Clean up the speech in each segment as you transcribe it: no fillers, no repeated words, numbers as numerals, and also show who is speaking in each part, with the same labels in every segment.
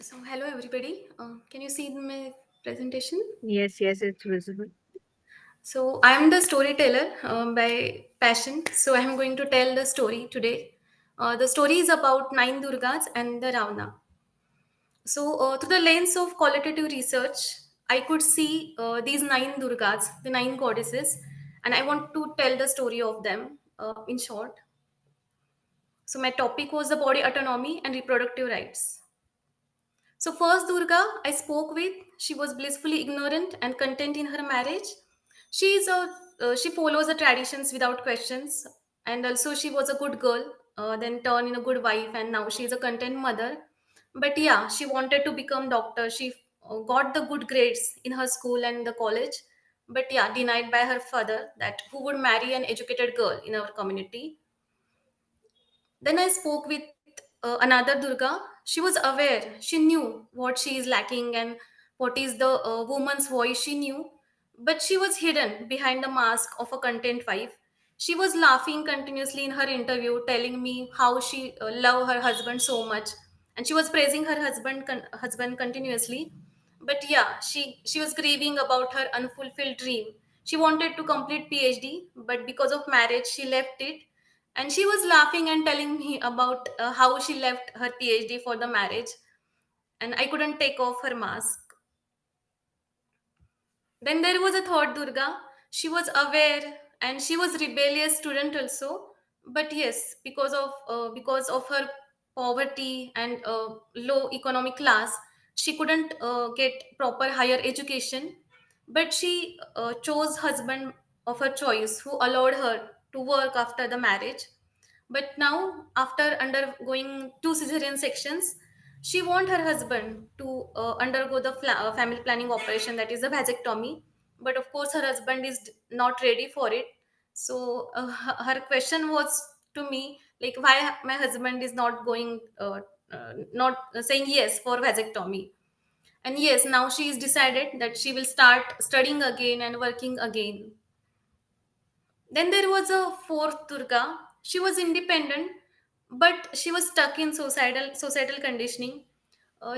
Speaker 1: So, hello everybody. Can you see my presentation?
Speaker 2: Yes, yes, it's visible.
Speaker 1: So, I am the storyteller by passion. So, I am going to tell the story today. The story is about nine Durgas and the Ravana. So, through the lens of qualitative research, I could see these nine Durgas, the nine goddesses, and I want to tell the story of them in short. So, my topic was the body autonomy and reproductive rights. So, first Durga I spoke with, she was blissfully ignorant and content in her marriage. She follows the traditions without questions, and also she was a good girl, then turned in a good wife, and now she is a content mother. But yeah, she wanted to become doctor. She got the good grades in her school and the college, but yeah, denied by her father that who would marry an educated girl in our community. Then I spoke with another Durga. She was aware, she knew what she is lacking and what is the woman's voice she knew, but she was hidden behind the mask of a content wife. She was laughing continuously in her interview, telling me how she loved her husband so much, and she was praising her husband continuously. But yeah, she was grieving about her unfulfilled dream. She wanted to complete PhD, but because of marriage, she left it, and she was laughing and telling me about how she left her PhD for the marriage, and I couldn't take off her mask. Then there was a third Durga. She was aware and she was rebellious student also. But yes, because of her poverty and low economic class, she couldn't get proper higher education. But she chose husband of her choice who allowed her to work after the marriage. But now, after undergoing two cesarean sections, she want her husband to undergo the family planning operation, that is a vasectomy. But of course, her husband is not ready for it. So her question was to me like, why my husband is not going, not saying yes for vasectomy. And yes, now she is decided that she will start studying again and working again. Then there was a fourth Durga. She was independent, but she was stuck in societal conditioning.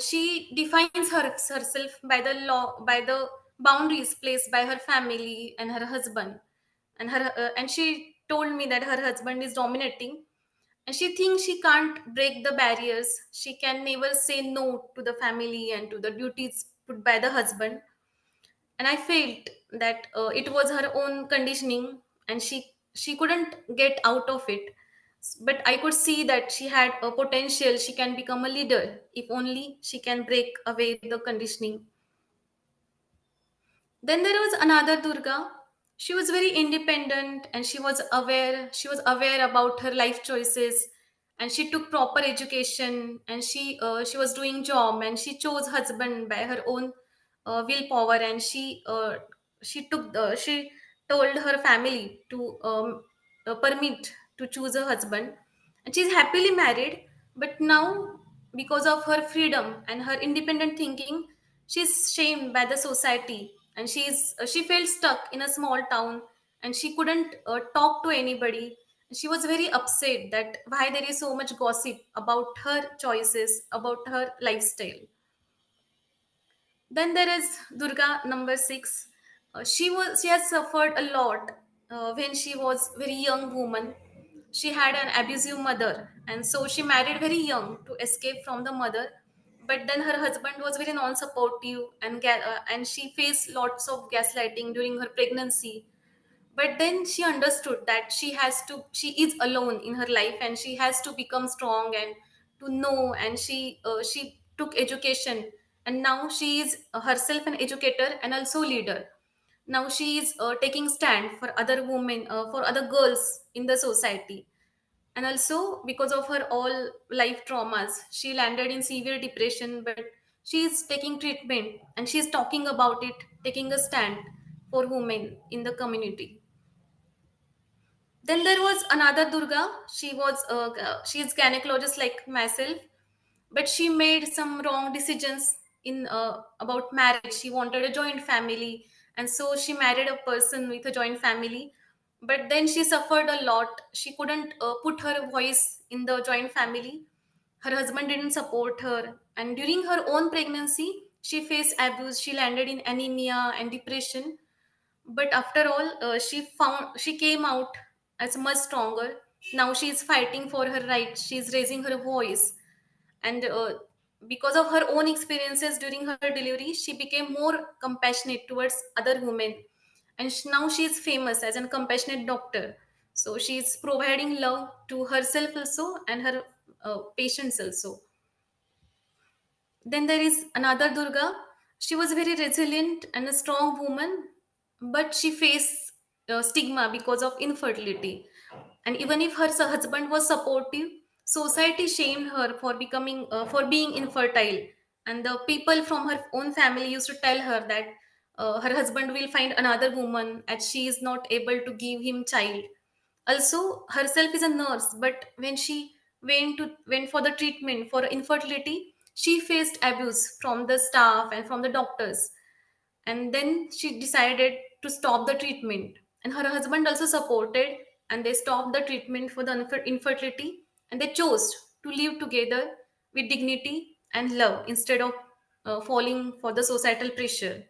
Speaker 1: She defines herself by the law, by the boundaries placed by her family and her husband. And she told me that her husband is dominating, and she thinks she can't break the barriers. She can never say no to the family and to the duties put by the husband. And I felt that it was her own conditioning, and she couldn't get out of it. But I could see that she had a potential. She can become a leader if only she can break away the conditioning. Then there was another Durga. She was very independent and she was aware. She was aware about her life choices, and she took proper education, and she was doing job, and she chose husband by her own willpower, and she told her family to permit to choose a husband, and she's happily married. But now, because of her freedom and her independent thinking, she's shamed by the society, and she felt stuck in a small town, and she couldn't talk to anybody. She was very upset that why there is so much gossip about her choices, about her lifestyle. Then there is Durga number six. She has suffered a lot when she was very young woman. She had an abusive mother, and so she married very young to escape from the mother. But then her husband was very non-supportive, and she faced lots of gaslighting during her pregnancy. But then she understood that she is alone in her life, and she has to become strong and to know. And she took education, and now she is herself an educator and also leader. Now she is taking stand for other women, for other girls in the society. And also, because of her all life traumas, she landed in severe depression, but she is taking treatment, and she is talking about it, taking a stand for women in the community. Then there was another Durga. She is gynecologist like myself, but she made some wrong decisions in about marriage. She wanted a joint family, and so she married a person with a joint family. But then she suffered a lot. She couldn't put her voice in the joint family, Her husband didn't support her, and during her own pregnancy, she faced abuse. She landed in anemia and depression. But after all, she came out as much stronger. Now she is fighting for her rights. She is raising her voice, and because of her own experiences during her delivery, she became more compassionate towards other women, and now she is famous as a compassionate doctor. So she is providing love to herself also and her patients also. Then there is another Durga. She was very resilient and a strong woman, but she faced stigma because of infertility. And even if her husband was supportive, society shamed her for for being infertile. And the people from her own family used to tell her that her husband will find another woman as she is not able to give him child. Also, herself is a nurse, but when she went for the treatment for infertility, she faced abuse from the staff and from the doctors. And then she decided to stop the treatment. And her husband also supported, and they stopped the treatment for the infertility, and they chose to live together with dignity and love instead of falling for the societal pressure.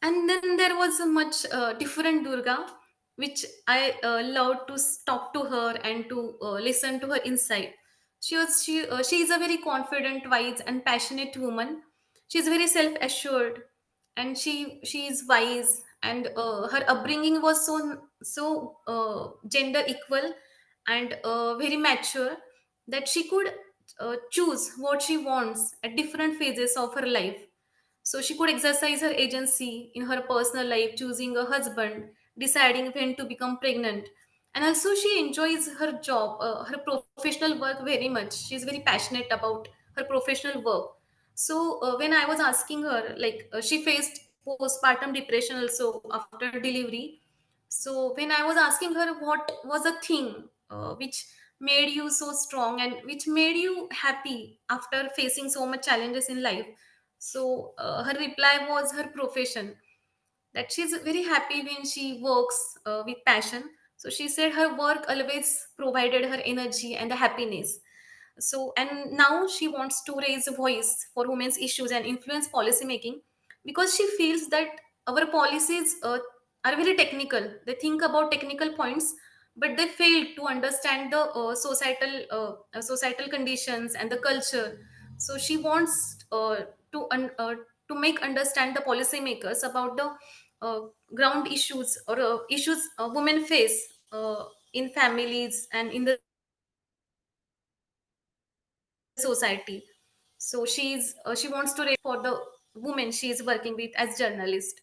Speaker 1: And then there was a much different Durga, which I loved to talk to her and to listen to her insight. She is a very confident, wise, and passionate woman. She is very self assured, and she is wise. And her upbringing was so gender equal and very mature that she could choose what she wants at different phases of her life. So she could exercise her agency in her personal life, choosing a husband, deciding when to become pregnant. And also, she enjoys her job, her professional work very much. She's very passionate about her professional work. So, when I was asking her, like, she faced postpartum depression also after delivery. So, when I was asking her what was a thing which made you so strong and which made you happy after facing so much challenges in life, so her reply was her profession, that she's very happy when she works with passion. So she said her work always provided her energy and the happiness. So, and now she wants to raise a voice for women's issues and influence policy making, because she feels that our policies are very technical. They think about technical points, but they fail to understand the societal conditions and the culture. So she wants to make understand the policymakers about the uh, ground issues or issues women face in families and in the society. So she wants to raise voice for the women she is working with as journalist.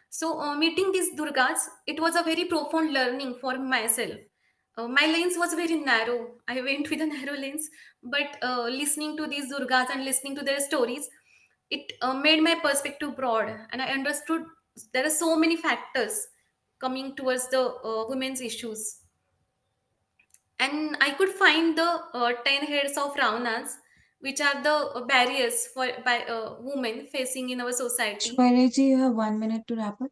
Speaker 1: So meeting these Durgas, it was a very profound learning for myself. My lens was very narrow. I went with a narrow lens, but listening to these Durgas and listening to their stories, it made my perspective broad, and I understood there are so many factors coming towards the women's issues. And I could find the 10 heads of Ravanas, which are the barriers for by women facing in our society.
Speaker 3: Shwaineji, you have 1 minute to wrap up.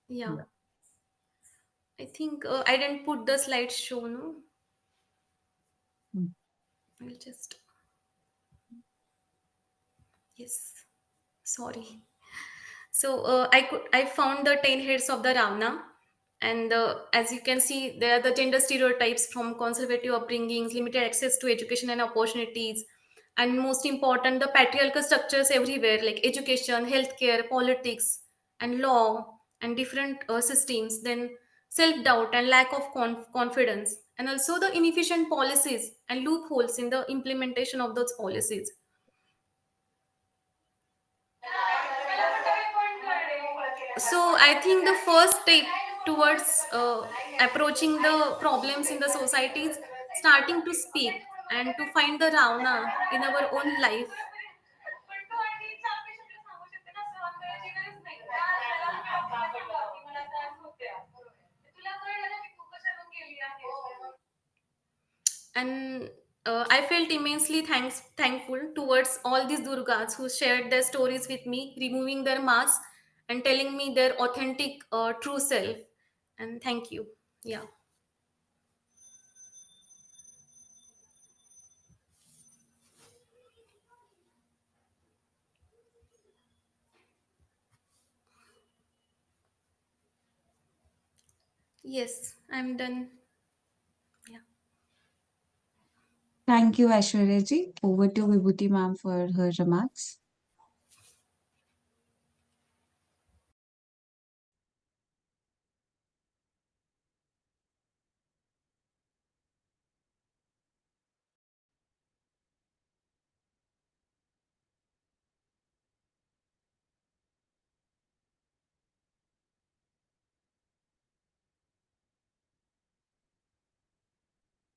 Speaker 1: Yeah, I think I didn't put the slideshow. No,
Speaker 3: Hmm.
Speaker 1: I'll just yes. Sorry. So I found the 10 heads of the Ravana, and as you can see, there are the gender stereotypes from conservative upbringings, limited access to education and opportunities, and most important, the patriarchal structures everywhere like education, healthcare, politics, and law, and different systems. Then self doubt and lack of confidence, and also the inefficient policies and loopholes in the implementation of those policies. So I think the first step towards approaching the problems in the society is starting to speak and to find the Ravana in our own life. And I felt immensely thankful towards all these Durgas who shared their stories with me, removing their masks and telling me their authentic, true self. And thank you. Yeah. Yes, I'm done. Yeah.
Speaker 3: Thank you, Aishwarya ji. Over to Vibhuti ma'am for her remarks.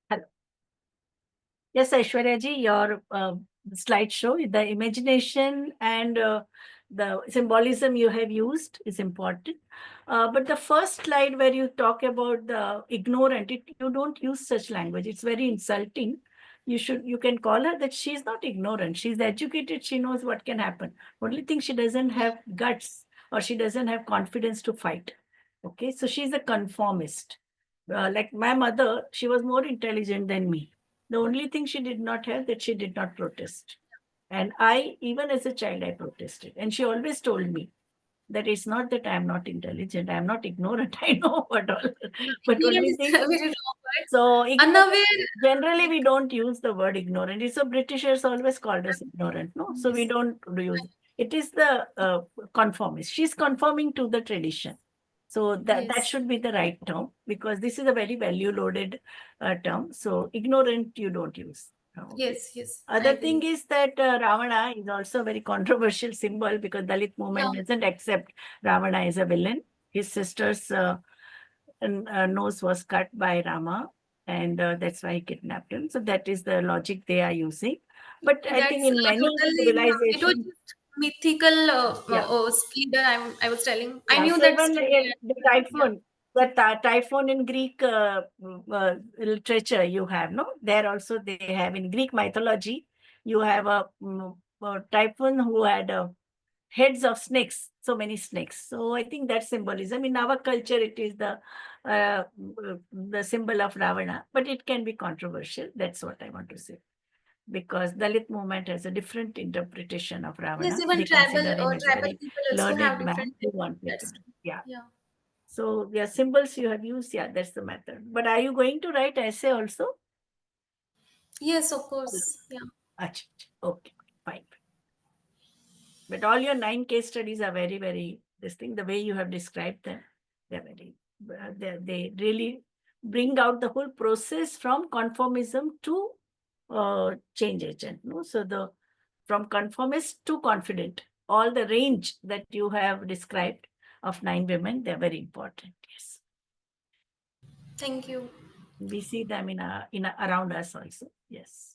Speaker 4: Hello. Yes, Aishwarya ji, your slideshow, the imagination and the symbolism you have used is important. But the first slide where you talk about the ignorant, you don't use such language. It's very insulting. You can call her that she's not ignorant. She's educated. She knows what can happen. Only thing she doesn't have guts or she doesn't have confidence to fight. Okay, so she's a conformist. Like my mother, she was more intelligent than me. The only thing she did not have that she did not protest. And I, even as a child, I protested. And she always told me that it's not that I'm not intelligent, I'm not ignorant, I know what all. But
Speaker 1: Ignorant
Speaker 4: only
Speaker 1: is
Speaker 4: thing,
Speaker 1: a very wrong word.
Speaker 4: so
Speaker 1: Unaware.
Speaker 4: generally we don't use the word ignorant. It's so Britishers always called us ignorant, no? So we
Speaker 1: Yes.
Speaker 4: don't use it. It is the conformist. She's conforming to the tradition. So that
Speaker 1: Yes.
Speaker 4: should be the right term because this is a very value loaded term. So ignorant you don't use. Okay.
Speaker 1: Yes. Yes. I
Speaker 4: Other thing
Speaker 1: agree.
Speaker 4: is that Ravana is also a very controversial symbol because Dalit
Speaker 1: Yeah.
Speaker 4: movement doesn't accept Ravana as a villain. His sister's nose was cut by Rama, and that's why he kidnapped him. So that is the logic they are using. But I think
Speaker 1: That's
Speaker 4: in many
Speaker 1: totally. It was
Speaker 4: civilizations,
Speaker 1: just mythical
Speaker 4: yeah,
Speaker 1: splendor. I was telling. I
Speaker 4: yeah.
Speaker 1: knew
Speaker 4: So
Speaker 1: that
Speaker 4: even
Speaker 1: story.
Speaker 4: in the
Speaker 1: Yeah.
Speaker 4: typhoon, typhoon in Greek literature, you have no. There also they have in Greek mythology, you have a typhoon who had heads of snakes, so many snakes. So I think that symbolism in our culture, it is the symbol of Ravana, but it can be controversial. That's what I want to say. Because Dalit movement has a different interpretation of
Speaker 1: Yes.
Speaker 4: Ravana.
Speaker 1: Even
Speaker 4: They consider him as a
Speaker 1: tribal
Speaker 4: very
Speaker 1: people also have
Speaker 4: learned man
Speaker 1: different.
Speaker 4: who wanted to
Speaker 1: That's
Speaker 4: do.
Speaker 1: true.
Speaker 4: Yeah.
Speaker 1: Yeah.
Speaker 4: So yeah, symbols you have used, yeah, that's the method. But are you going to write essay also?
Speaker 1: Yes. Of course. Yeah.
Speaker 4: Acha, okay, fine. But all your 9 case studies are very, very, this thing, the way you have described them, they're very, they really bring out the whole process from conformism to change agent. No? So from conformist to confident, all the range that you have described of 9 women, they're very important. Yes.
Speaker 1: Thank you.
Speaker 4: We see them around us also. Yes.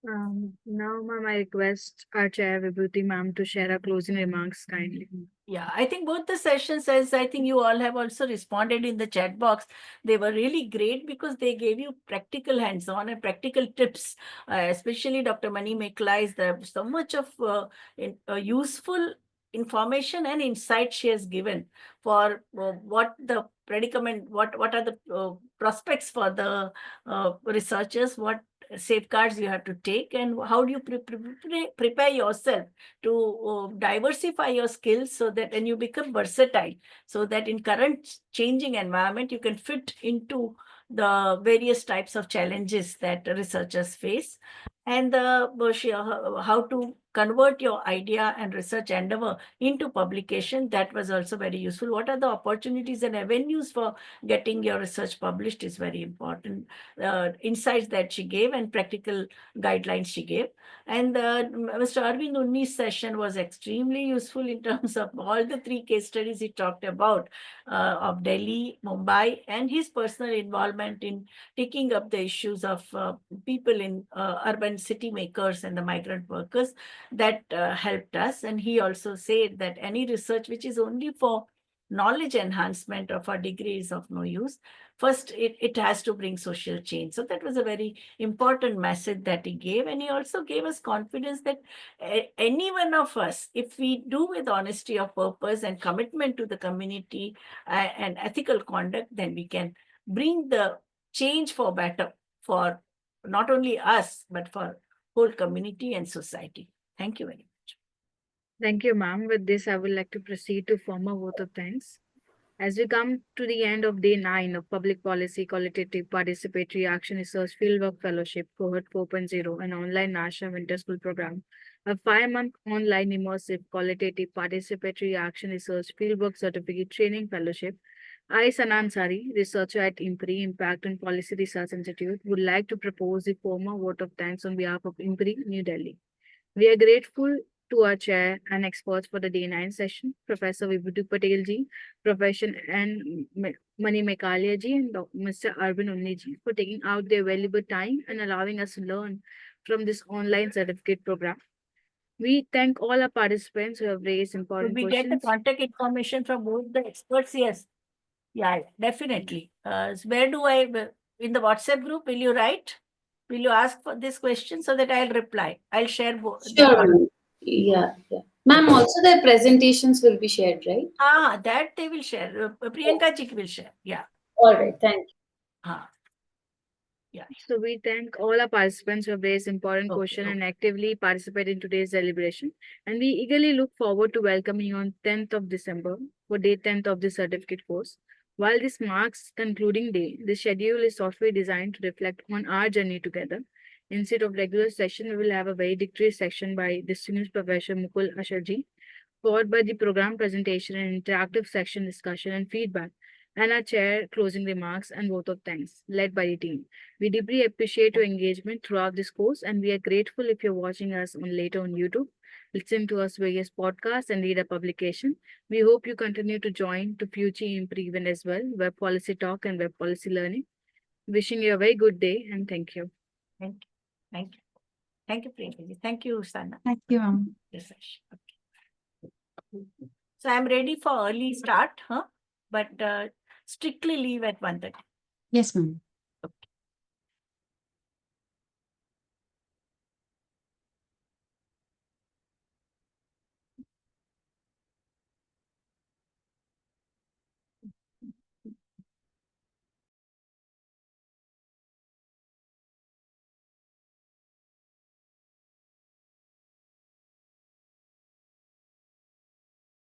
Speaker 2: Now, ma'am, I request our chair, Vibhuti ma'am, to share her closing remarks kindly.
Speaker 4: Yeah, I think both the sessions, as I think you all have also responded in the chat box, they were really great because they gave you practical hands-on and practical tips. Especially Dr. Mani Meklais, there's so much of useful information and insight she has given for what the predicament, what are the prospects for the researchers, what safeguards you have to take, and how do you prepare yourself to diversify your skills so that when you become versatile, so that in current changing environment, you can fit into the various types of challenges that researchers face, and how to convert your idea and research endeavor into publication. That was also very useful. What are the opportunities and avenues for getting your research published is very important. Insights that she gave and practical guidelines she gave. And Mr. Arvind Unni's session was extremely useful in terms of all the 3 case studies he talked about of Delhi, Mumbai, and his personal involvement in taking up the issues of people in urban city makers and the migrant workers. That helped us. And he also said that any research which is only for knowledge enhancement of a degree is of no use. First, it has to bring social change. So that was a very important message that he gave. And he also gave us confidence that any one of us, if we do with honesty of purpose and commitment to the community and ethical conduct, then we can bring the change for better for not only us, but for whole community and society. Thank you very much.
Speaker 2: Thank you, ma'am. With this, I would like to proceed to formal vote of thanks. As we come to the end of day 9 of Public Policy Qualitative Participatory Action Research Fieldwork Fellowship Cohort 4.0, an online national winter school program, a 5-month online immersive qualitative participatory action research fieldwork certificate training fellowship, I, Sanan Sari, researcher at IMPRI, Impact and Policy Research Institute, would like to propose the formal vote of thanks on behalf of IMPRI, New Delhi. We are grateful to our chair and experts for the day 9 session, Professor Vibhuti Patel ji, Professor N. Mani Mekalia ji, and Mr. Arvind Unni ji for taking out their valuable time and allowing us to learn from this online certificate program. We thank all our participants who have raised
Speaker 4: Could
Speaker 2: important
Speaker 4: we get the
Speaker 2: questions.
Speaker 4: contact information from both the experts? Yes. Yeah, definitely. Where do I, in the WhatsApp group, will you write? Will you ask for this question so that I'll reply? I'll share both.
Speaker 5: Sure, ma'am. Yeah, yeah. Ma'am, also the presentations will be shared, right?
Speaker 4: That they will share. Priyanka ji will share. Yeah.
Speaker 5: All right, thank you.
Speaker 4: Ah, yeah.
Speaker 2: So we thank all our participants who have raised important
Speaker 4: Okay,
Speaker 2: questions
Speaker 4: okay.
Speaker 2: and actively participate in today's deliberation. And we eagerly look forward to welcoming you on 10th of December for day 10th of the certificate course. While this marks concluding day, the schedule is software designed to reflect on our journey together. Instead of regular session, we will have a valedictory section by distinguished Professor Mukul Asharji, followed by the program presentation and interactive section discussion and feedback, and our chair closing remarks and vote of thanks, led by the team. We deeply appreciate your engagement throughout this course, and we are grateful if you're watching us on later on YouTube, listen to us various podcasts, and read our publication. We hope you continue to join to future IMPRI event as well, web policy talk and web policy learning. Wishing you a very good day and thank you.
Speaker 4: Thank you. Thank you. Thank you, Priyanka ji. Thank you, Sana.
Speaker 3: Thank you, ma'am.
Speaker 4: This session. Okay. So I'm ready for early start, huh? But strictly leave at 1:30.
Speaker 3: Yes, ma'am.